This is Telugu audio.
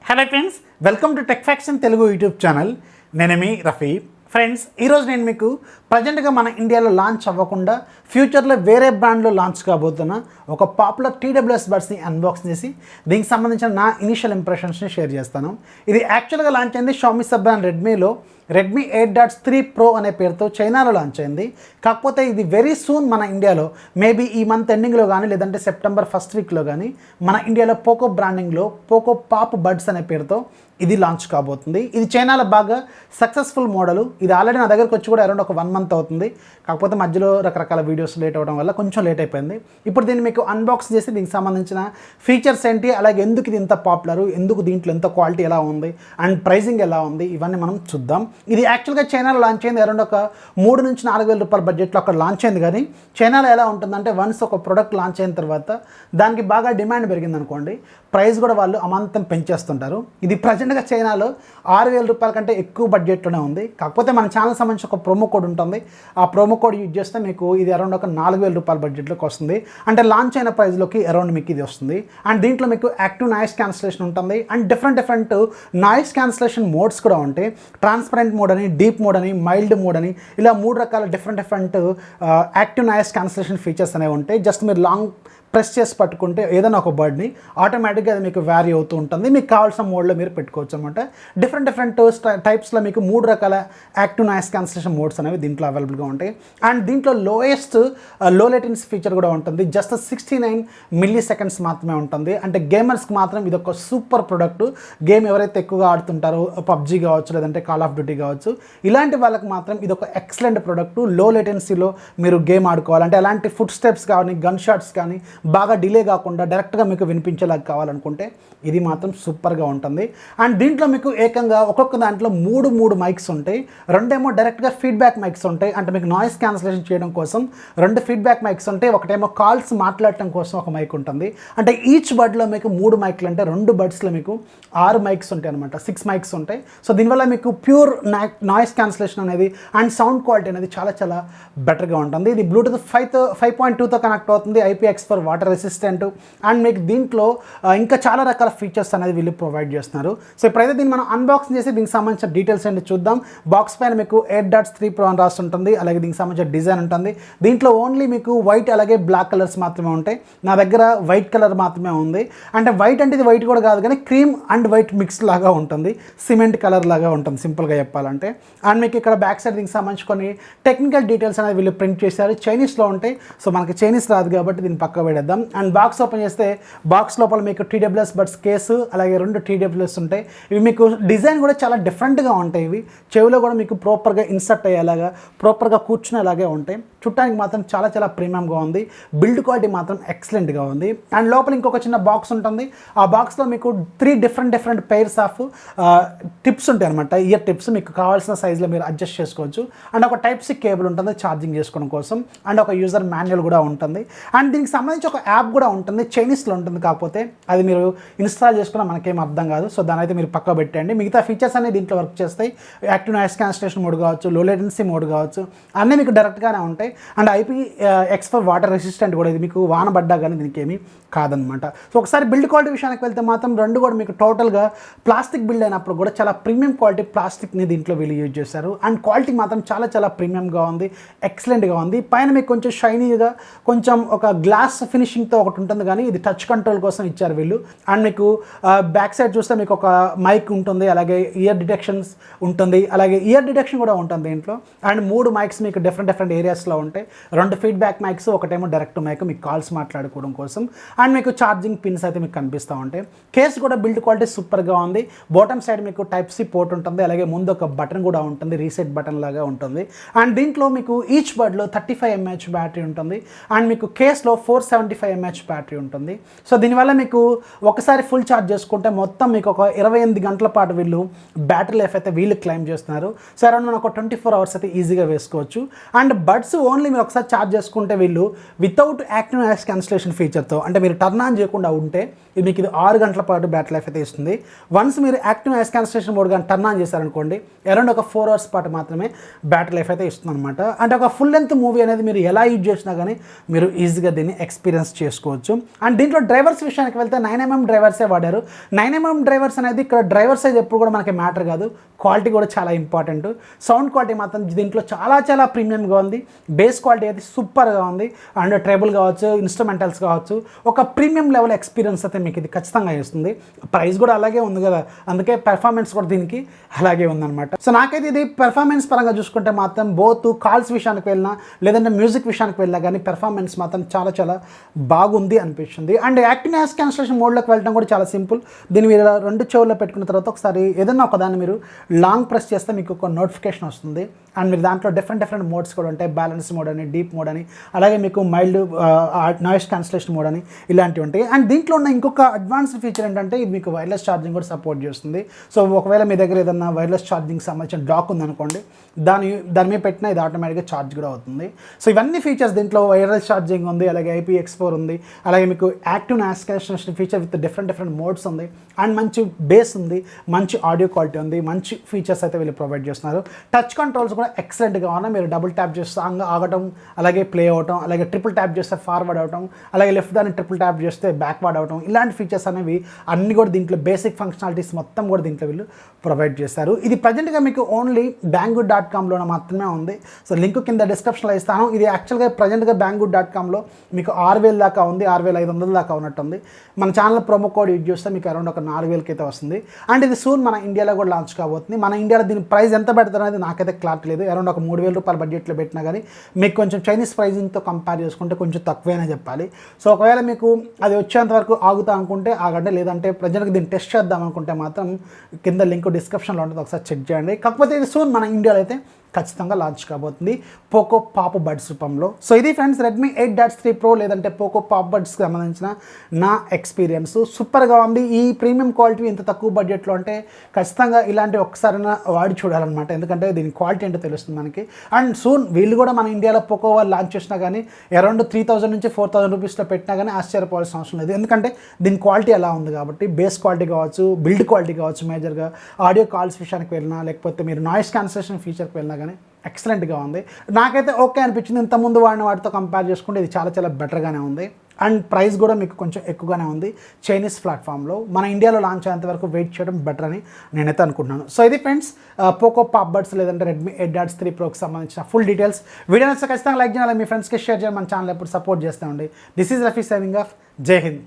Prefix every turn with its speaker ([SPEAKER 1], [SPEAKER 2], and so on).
[SPEAKER 1] Hello friends, welcome to Techfox Telugu YouTube channel. నేను మీ రఫీ. ఫ్రెండ్స్, ఈరోజు నేను మీకు ప్రజెంట్గా మన ఇండియాలో లాంచ్ అవ్వకుండా ఫ్యూచర్లో వేరే బ్రాండ్లో లాంచ్ కాబోతున్న ఒక పాపులర్ TWS బడ్స్ని అన్బాక్స్ చేసి దీనికి సంబంధించిన నా ఇనిషియల్ ఇంప్రెషన్స్ని షేర్ చేస్తాను. ఇది యాక్చువల్గా లాంచ్ అయింది షామీ సబ్ బ్రాండ్ రెడ్మీలో రెడ్మీ 8.3 Pro అనే పేరుతో చైనాలో లాంచ్ అయింది. కాకపోతే ఇది వెరీ సూన్ మన ఇండియాలో మేబీ ఈ మంత్ ఎండింగ్లో కానీ లేదంటే సెప్టెంబర్ ఫస్ట్ వీక్లో కానీ మన ఇండియాలో పోకో బ్రాండింగ్లో పోకో POPBUDS అనే పేరుతో ఇది లాంచ్ కాబోతుంది. ఇది చైనాలో బాగా సక్సెస్ఫుల్ మోడల్. ఇది ఆల్రెడీ నా దగ్గరకు వచ్చి కూడా అరౌండ్ ఒక 1 month అవుతుంది. కాకపోతే మధ్యలో రకరకాల వీడియోస్ లేట్ అవ్వడం వల్ల కొంచెం లేట్ అయిపోయింది. ఇప్పుడు దీన్ని మీకు అన్బాక్స్ చేసి దీనికి సంబంధించిన ఫీచర్స్ ఏంటి, అలాగే ఎందుకు ఇది ఇంత పాపులర్, ఎందుకు దీంట్లో ఎంత క్వాలిటీ ఎలా ఉంది అండ్ ప్రైజింగ్ ఎలా ఉంది, ఇవన్నీ మనం చూద్దాం. ఇది యాక్చువల్గా చైనాలో లాంచ్ అయింది అరౌండ్ ఒక 3,000 నుంచి 4,000 రూపాయల బడ్జెట్లో అక్కడ లాంచ్ అయింది. కానీ చైనాలో ఎలా ఉంటుందంటే వన్స్ ఒక ప్రోడక్ట్ లాంచ్ అయిన తర్వాత దానికి బాగా డిమాండ్ పెరిగింది అనుకోండి, ప్రైస్ కూడా వాళ్ళు అమాంతం పెంచేస్తుంటారు. ఇది ప్రజెంట్గా చైనాలో 6,000 రూపాయల కంటే ఎక్కువ బడ్జెట్లోనే ఉంది. కాకపోతే మన ఛానల్ సంబంధించి ఒక ప్రోమో కోడ్ ఉంటుంది. ఆ ప్రోమో కోడ్ యూజ్ చేస్తే మీకు ఇది అరౌండ్ ఒక 4,000 రూపాయల బడ్జెట్లోకి వస్తుంది. అంటే లాంచ్ అయిన ప్రైస్లోకి అరౌండ్ మీకు ఇది వస్తుంది. అండ్ దీంట్లో మీకు యాక్టివ్ నాయిస్ క్యాన్సిలేషన్ ఉంటుంది. And different noise cancellation modes కూడా ఉంటాయి. ట్రాన్స్పరెంట్ మోడ్ అని, డీప్ మోడ్ అని, మైల్డ్ మోడ్ అని, ఇలా 3 రకాల different active noise cancellation features అనేవి ఉంటాయి. జస్ట్ మీరు లాంగ్ ప్రెస్ చేసి పట్టుకుంటే ఏదైనా ఒక బర్డ్ని ఆటోమేటిక్గా అది మీకు వ్యారీ అవుతూ ఉంటుంది. మీకు కావాల్సిన మోడ్లో మీరు పెట్టుకోవచ్చు అనమాట. డిఫరెంట్ టైప్స్లో మీకు 3 రకాల యాక్టివ్ నాయిస్ క్యాన్సిలేషన్ మోడ్స్ అనేవి దీంట్లో అవైలబుల్గా ఉంటాయి. అండ్ దీంట్లో లోయెస్ట్ లో లేటెన్సీ ఫీచర్ కూడా ఉంటుంది. జస్ట్ 69 milliseconds మాత్రమే ఉంటుంది. అంటే గేమర్స్కి మాత్రం ఇది ఒక సూపర్ ప్రొడక్ట్. గేమ్ ఎవరైతే ఎక్కువగా ఆడుతుంటారో, పబ్జీ కావచ్చు లేదంటే కాల్ ఆఫ్ డ్యూటీ కావచ్చు, ఇలాంటి వాళ్ళకి మాత్రం ఇది ఒక ఎక్సలెంట్ ప్రొడక్ట్. లో లేటెన్సీలో మీరు గేమ్ ఆడుకోవాలంటే ఎలాంటి ఫుట్ స్టెప్స్ కానీ, గన్ షాట్స్ కానీ బాగా డిలే కాకుండా డైరెక్ట్గా మీకు వినిపించేలాగా కావాలనుకుంటే ఇది మాత్రం సూపర్గా ఉంటుంది. అండ్ దీంట్లో మీకు ఏకంగా ఒక్కొక్క దాంట్లో 3 మైక్స్ ఉంటాయి. 2 డైరెక్ట్గా ఫీడ్బ్యాక్ మైక్స్ ఉంటాయి. అంటే మీకు నాయిస్ క్యాన్సిలేషన్ చేయడం కోసం 2 ఫీడ్బ్యాక్ మైక్స్ ఉంటాయి. ఒకటేమో కాల్స్ మాట్లాడటం కోసం ఒక మైక్ ఉంటుంది. అంటే ఈచ్ బడ్లో మీకు 3 మైక్లు అంటే 2 బడ్స్లో మీకు 6 మైక్స్ ఉంటాయి అనమాట. 6 మైక్స్ ఉంటాయి. సో దీనివల్ల మీకు ప్యూర్ నాయిస్ క్యాన్సిలేషన్ అనేది అండ్ సౌండ్ క్వాలిటీ అనేది చాలా బెటర్గా ఉంటుంది. ఇది బ్లూటూత్ 5.2తో కనెక్ట్ అవుతుంది. IPX4 water resistant. అండ్ మీకు దీంట్లో ఇంకా చాలా రకాల ఫీచర్స్ అనేది వీళ్ళు ప్రొవైడ్ చేస్తున్నారు. సో ఇప్పుడైతే దీన్ని మనం అన్బాక్సింగ్ చేసి దీనికి సంబంధించిన డీటెయిల్స్ ఏంటి చూద్దాం. బాక్స్ పైన మీకు 8.3 Pro అని రాసి ఉంటుంది. అలాగే దీనికి సంబంధించిన డిజైన్ ఉంటుంది. దీంట్లో ఓన్లీ మీకు వైట్ అలాగే బ్లాక్ కలర్స్ మాత్రమే ఉంటాయి. నా దగ్గర వైట్ కలర్ మాత్రమే ఉంది. అంటే వైట్ అంటే ఇది వైట్ కూడా కాదు, కానీ క్రీమ్ అండ్ వైట్ మిక్స్ లాగా ఉంటుంది. సిమెంట్ కలర్ లాగా ఉంటుంది సింపుల్గా చెప్పాలంటే. అండ్ మీకు ఇక్కడ బ్యాక్ సైడ్ దీనికి సంబంధించి కొన్ని టెక్నికల్ డీటెయిల్స్ అనేది వీళ్ళు ప్రింట్ చేశారు. చైనీస్లో ఉంటాయి. సో మనకి చైనీస్ రాదు కాబట్టి దీన్ని పక్క పెడేద్దాం. అండ్ బాక్స్ ఓపెన్ చేస్తే బాక్స్ లోపల మీకు TWS బడ్స్ కేసు అలాగే 2 TWS ఉంటాయి. ఇవి మీకు డిజైన్ కూడా చాలా డిఫరెంట్గా ఉంటాయి. ఇవి చెవిలో కూడా మీకు ప్రాపర్గా ఇన్సర్ట్ అయ్యేలాగా, ప్రాపర్గా కూర్చునేలాగే ఉంటాయి. చుట్టానికి మాత్రం చాలా ప్రీమియంగా ఉంది. బిల్డ్ క్వాలిటీ మాత్రం ఎక్సలెంట్గా ఉంది. అండ్ లోపల ఇంకొక చిన్న బాక్స్ ఉంటుంది. ఆ బాక్స్లో మీకు 3 డిఫరెంట్ పెయిర్స్ ఆఫ్ టిప్స్ ఉంటాయి అనమాట. ఇయర్ టిప్స్ మీకు కావాల్సిన సైజులో మీరు అడ్జస్ట్ చేసుకోవచ్చు. అండ్ ఒక Type-C కేబుల్ ఉంటుంది ఛార్జింగ్ చేసుకోవడం కోసం. అండ్ ఒక యూజర్ మాన్యువల్ కూడా ఉంటుంది. అండ్ దీనికి సంబంధించి ఒక యాప్ కూడా ఉంటుంది. చైనీస్లో ఉంటుంది. కాకపోతే అది మీరు ఇన్స్టాల్ చేసుకున్నా మనకేం అర్థం కాదు. సో దాని అయితే మీరు పక్క పెట్టండి. మిగతా ఫీచర్స్ అన్ని దీంట్లో వర్క్ చేస్తాయి. యాక్టివ్ నాయిస్ క్యాన్సిలేషన్ మోడ్ కావచ్చు, లో లేటెన్సీ మోడ్ కావచ్చు, అన్నీ మీకు డైరెక్ట్గానే ఉంటాయి. అండ్ IPX4 వాటర్ రెసిస్టెంట్ కూడా. ఇది మీకు వాన పడ్డా కానీ దీనికి ఏమీ కాదనమాట. సో ఒకసారి బిల్డ్ క్వాలిటీ విషయానికి వెళ్తే మాత్రం 2 కూడా మీకు టోటల్గా ప్లాస్టిక్ బిల్డ్ అయినప్పుడు కూడా చాలా ప్రీమియం క్వాలిటీ ప్లాస్టిక్ని దీంట్లో వీళ్ళు యూజ్ చేశారు. అండ్ క్వాలిటీ మాత్రం చాలా ప్రీమియంగా ఉంది, ఎక్సలెంట్గా ఉంది. పైన మీకు కొంచెం షైనీగా కొంచెం ఒక గ్లాస్ ఫినిషింగ్తో ఒకటి ఉంటుంది, కానీ ఇది టచ్ కంట్రోల్ కోసం ఇచ్చారు వీళ్ళు. అండ్ మీకు బ్యాక్ సైడ్ చూస్తే మీకు ఒక మైక్ ఉంటుంది, అలాగే ఇయర్ డిటెక్షన్స్ ఉంటుంది, అలాగే ఇయర్ డిటెక్షన్ కూడా ఉంటుంది దీంట్లో. అండ్ 3 మైక్స్ మీకు డిఫరెంట్ ఏరియాస్లో ఉంటాయి. 2 ఫీడ్బ్యాక్ మైక్స్, ఒకటేమో డైరెక్ట్ మైక్ మీకు కాల్స్ మాట్లాడుకోవడం కోసం. అండ్ మీకు ఛార్జింగ్ పిన్స్ అయితే మీకు కనిపిస్తూ ఉంటాయి. కేసు కూడా బిల్డ్ క్వాలిటీ సూపర్గా ఉంది. బాటమ్ సైడ్ మీకు Type-C పోర్ట్ ఉంటుంది. అలాగే ముందు ఒక బటన్ కూడా ఉంటుంది, రీసెట్ బటన్ లాగా ఉంటుంది. అండ్ దీంట్లో మీకు ఈచ్ బడ్లో 35 mAh బ్యాటరీ ఉంటుంది. అండ్ మీకు కేస్లో 475 mAh బ్యాటరీ ఉంటుంది. సో దీనివల్ల మీకు ఒకసారి ఫుల్ ఛార్జ్ చేసుకుంటే మొత్తం మీకు ఒక 28 గంటల పాటు వీళ్ళు బ్యాటరీ లైఫ్ అయితే వీళ్ళు క్లైమ్ చేస్తున్నారు. సో అరౌండ్ మనం ఒక 24 hours అయితే ఈజీగా వేసుకోవచ్చు. అండ్ బడ్స్ ఓన్లీ మీరు ఒకసారి ఛార్జ్ చేసుకుంటే వీళ్ళు వితౌట్ యాక్టివ్ నాయిస్ క్యాన్సిలేషన్ ఫీచర్తో, అంటే మీరు టర్న్ ఆన్ చేయకుండా ఉంటే ఇది మీకు 6 గంటల పాటు బ్యాటరీ లైఫ్ అయితే ఇస్తుంది. వన్స్ మీరు యాక్టివ్ నాయిస్ క్యాన్సిలేషన్ మోడ్ కానీ టర్న్ ఆన్ చేశారనుకోండి, అరౌండ్ ఒక 4 అవర్స్ పాటు మాత్రమే బ్యాటరీ లైఫ్ అయితే ఇస్తుంది అనమాట. అంటే ఒక ఫుల్ లెంత్ మూవీ అనేది మీరు ఎలా యూజ్ చేసినా కానీ మీరు ఈజీగా దీన్ని ఎక్స్పీరియన్స్ చేసుకోవచ్చు. అండ్ దీంట్లో డ్రైవర్స్ విషయానికి వెళ్తే 9mm డ్రైవర్సే వాడారు. 9mm డ్రైవర్స్ అనేది ఇక్కడ డ్రైవర్ సైజ్ ఎప్పుడు కూడా మనకి మ్యాటర్ కాదు, క్వాలిటీ కూడా చాలా ఇంపార్టెంట్. సౌండ్ క్వాలిటీ మాత్రం దీంట్లో చాలా చాలా ప్రీమియంగా ఉంది. బేస్ క్వాలిటీ అయితే సూపర్గా ఉంది. అండ్ ట్రేబుల్ కావచ్చు, ఇన్స్ట్రుమెంటల్స్ కావచ్చు, ఒక ప్రీమియం లెవెల్ ఎక్స్పీరియన్స్ అయితే మీకు ఇది ఖచ్చితంగా ఇస్తుంది. ప్రైస్ కూడా అలాగే ఉంది కదా, అందుకే పెర్ఫార్మెన్స్ కూడా దీనికి అలాగే ఉందన్నమాట. సో నాకైతే ఇది పెర్ఫార్మెన్స్ పరంగా చూసుకుంటే మాత్రం బోత్ కాల్స్ విషయానికి వెళ్ళినా లేదంటే మ్యూజిక్ విషయానికి వెళ్ళినా కానీ పెర్ఫార్మెన్స్ మాత్రం చాలా చాలా బాగుంది అనిపించింది. అండ్ యాక్టివ్ నాయిస్ క్యాన్సిలేషన్ మోడ్లోకి వెళ్ళడం కూడా చాలా సింపుల్. దీన్ని మీరు 2 చెవుల్లో పెట్టుకున్న తర్వాత ఒకసారి ఏదన్నా ఒకదాన్ని మీరు లాంగ్ ప్రెస్ చేస్తే మీకు ఒక నోటిఫికేషన్ వస్తుంది. అండ్ మీరు దాంట్లో డిఫరెంట్ మోడ్స్ కూడా ఉంటాయి. బ్యాలెన్స్ మోడ్ అని, డీప్ మోడ్ అని, అలాగే మీకు మైల్డ్ నాయిస్ క్యాన్సిలేషన్ మోడ్ అని ఇలాంటివి ఉంటాయి. అండ్ దీంట్లో ఉన్న ఇంకొక అడ్వాన్స్డ్ ఫీచర్ ఏంటంటే ఇది మీకు వైర్లెస్ ఛార్జింగ్ కూడా సపోర్ట్ చేస్తుంది. సో ఒకవేళ మీ దగ్గర ఏదన్నా వైర్లెస్ ఛార్జింగ్ సంబంధించిన డాక్ ఉందనుకోండి, దాని మీద పెట్టినా ఇది ఆటోమేటిక్గా ఛార్జ్ కూడా అవుతుంది. సో ఇవన్నీ ఫీచర్స్ దీంట్లో వైర్లెస్ ఛార్జింగ్ ఉంది, అలాగే IPX4 ఉంది, అలాగే మీకు active noise cancellation feature with different modes ఉంది, అండ్ మంచి బేస్ ఉంది, మంచి ఆడియో క్వాలిటీ ఉంది, మంచి ఫీచర్స్ అయితే వీళ్ళు ప్రొవైడ్ చేస్తున్నారు. టచ్ కంట్రోల్స్ కూడా ఎక్సలెంట్గా ఉన్నాయి. మీరు డబుల్ ట్యాప్ చేస్తే ఆగటం, అలాగే ప్లే అవటం, అలాగే ట్రిపుల్ ట్యాప్ చేస్తే ఫార్వర్డ్ అవటం, అలాగే లెఫ్ట్ దాన్ని ట్రిపుల్ ట్యాప్ చేస్తే బ్యాక్వర్డ్ అవటం, ఇలాంటి ఫీచర్స్ అనేవి అన్ని కూడా దీంట్లో బేసిక్ ఫంక్షనాలిటీస్ మొత్తం కూడా దీంట్లో వీళ్ళు ప్రొవైడ్ చేస్తారు. ఇది ప్రజెంట్గా మీకు ఓన్లీ banggood.comలో మాత్రమే ఉంది. సో లింక్ కింద డిస్క్రిప్షన్లో ఇస్తాను. ఇది యాక్చువల్గా ప్రజెంట్గా banggood.comలో మీకు 6,000 దాకా ఉంది, 6,500 దాకా ఉన్నట్టుంది. మన ఛానల్ ప్రోమో కోడ్ యూజ్ చేస్తే మీకు అరౌండ్ ఒక 4,000కి అయితే వస్తుంది. అండ్ ఇది సూన్ మన ఇండియాలో కూడా లాంచ్ కాబోతుంది. మన ఇండియాలో దీని ప్రైస్ ఎంత పెడతారు అనేది నాకైతే క్లారిటీ లేదు. అరౌండ్ ఒక 3,000 రూపాయల బడ్జెట్లో పెట్టినా కానీ మీకు కొంచెం చైనీస్ ప్రైజింగ్తో కంపేర్ చేసుకుంటే కొంచెం తక్కువేనే చెప్పాలి. సో ఒకవేళ మీకు అది వచ్చేంత వరకు ఆగుతా అనుకుంటే ఆగండి, లేదంటే ప్రజెంట్గా దీన్ని టెస్ట్ చేద్దాం అనుకుంటే మాత్రం కింద లింక్ డిస్క్రిప్షన్లో ఉంటుంది, ఒకసారి చెక్ చేయండి. కాకపోతే ఇది సూన్ మన ఇండియాలో అయితే ఖచ్చితంగా లాంచ్ కాబోతుంది పోకో POPBUDS రూపంలో. సో ఇది ఫ్రెండ్స్ Redmi 8.3 Pro లేదంటే పోకో POPBUDSకి సంబంధించిన నా ఎక్స్పీరియన్స్. సూపర్గా ఉంది. ఈ ప్రీమియం క్వాలిటీ ఇంత తక్కువ బడ్జెట్లో అంటే ఖచ్చితంగా ఇలాంటి ఒకసారైనా వాడి చూడాలన్నమాట, ఎందుకంటే దీని క్వాలిటీ ఏంటో తెలుస్తుంది మనకి. అండ్ సూన్ వీళ్ళు కూడా మన ఇండియాలో పోకో వాళ్ళు లాంచ్ చేసినా కానీ అరౌండ్ 3,000 నుంచి 4,000 రూపీస్లో పెట్టినా కానీ ఆశ్చర్యపోవాల్సిన అవసరం లేదు, ఎందుకంటే దీని క్వాలిటీ ఎలా ఉంది కాబట్టి. బేస్ క్వాలిటీ కావచ్చు, బిల్డ్ క్వాలిటీ కావచ్చు, మేజర్గా ఆడియో కాల్స్ విషయానికి వెళ్ళినా లేకపోతే మీరు నాయిస్ క్యాన్సిలేషన్ ఫీచర్కి వెళ్ళినా కానీ ఎక్సలెంట్గా ఉంది. నాకైతే ఓకే అనిపించింది. ఇంతకుముందు వాడిన వాటితో కంపేర్ చేసుకుంటే ఇది చాలా చాలా బెటర్గానే ఉంది. అండ్ ప్రైస్ కూడా మీకు కొంచెం ఎక్కువగానే ఉంది. చైనీస్ ప్లాట్ఫామ్లో మన ఇండియాలో లాంచ్ అయ్యేంత వరకు వెయిట్ చేయడం బెటర్ అని నేనైతే అనుకుంటున్నాను. సో ఇది ఫ్రెండ్స్ పోకో POPBUDS లేదంటే Redmi 8.3 Proకి సంబంధించిన ఫుల్ డీటెయిల్స్. వీడియో నచ్చితే ఖచ్చితంగా లైక్ చేయాలి, మీ ఫ్రెండ్స్కి షేర్ చేయాలి, మన ఛానల్ ఎప్పుడు సపోర్ట్ చేస్తూ ఉండి. This is Rafi signing off. జై హింద్.